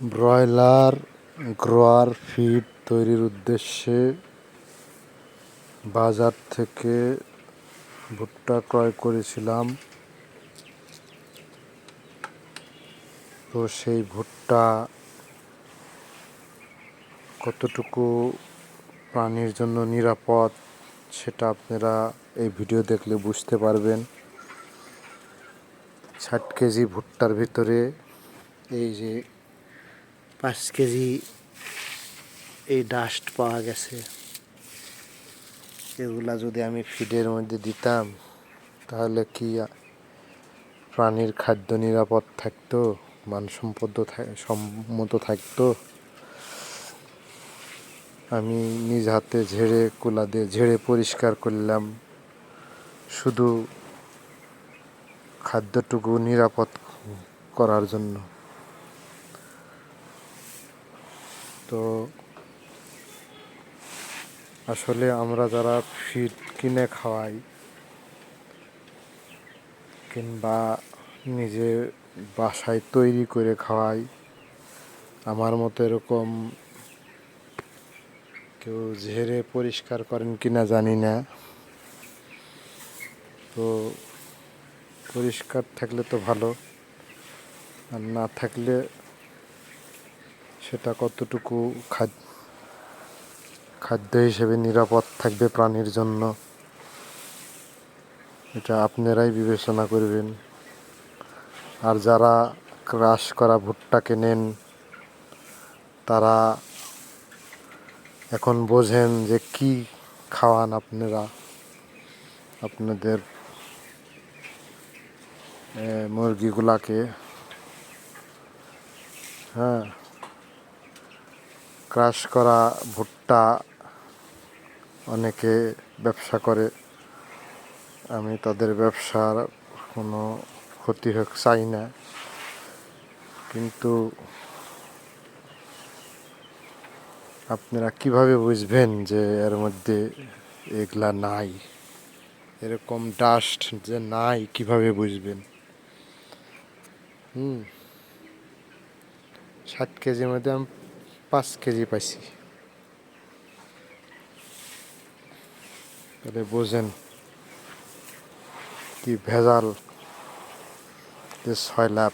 Broiler grower feed তৈরির উদ্দেশ্যে বাজার থেকে ভুট্টা ক্রয় করেছিলাম। তো সেই ভুট্টা কতটুকু প্রাণীর জন্য নিরাপদ সেটা আপনারা এই ভিডিও দেখলে বুঝতে পারবেন। ৬০ কেজি ভুট্টার ভিতরে এই যে ৫ কেজি এই ডাস্ট পাওয়া গেছে। এগুলা যদি আমি ফিডের মধ্যে দিতাম তাহলে কি প্রাণীর খাদ্য নিরাপদ থাকতো, মানসম্মত থাকতো? আমি নিজ হাতে কুলা দিয়ে ঝেড়ে পরিষ্কার করলাম শুধু খাদ্যটুকু নিরাপদ করার জন্য। তো আসলে আমরা যারা ফিড কিনে খাওয়াই কিংবা নিজে বাসায় তৈরি করে খাওয়াই, আমার মতো এরকম কেউ ঝেড়ে পরিষ্কার করেন কিনা জানি না। তো পরিষ্কার থাকলে তো ভালো, আর না থাকলে সেটা কতটুকু খাদ্য হিসেবে নিরাপদ থাকবে প্রাণীর জন্য, এটা আপনারাই বিবেচনা করবেন। আর যারা ক্রাশ করা ভুট্টা কেনেন তারা এখন বোঝেন যে কি খাওয়ান আপনারা আপনাদের মুরগিগুলাকে। হ্যাঁ, ক্রাশ করা ভুট্টা অনেকে ব্যবসা করে, আমি তাদের ব্যবসার কোনো ক্ষতি হোক চাই না, কিন্তু আপনারা কিভাবে বুঝবেন যে এর মধ্যে এগুলা নাই, এরকম ডাস্ট যে নাই কিভাবে বুঝবেন? ৬০ কেজির মধ্যে আমি ৫ কেজি পাইছি, তাহলে বোঝেন কি ভেজাল যে ৬ লাখ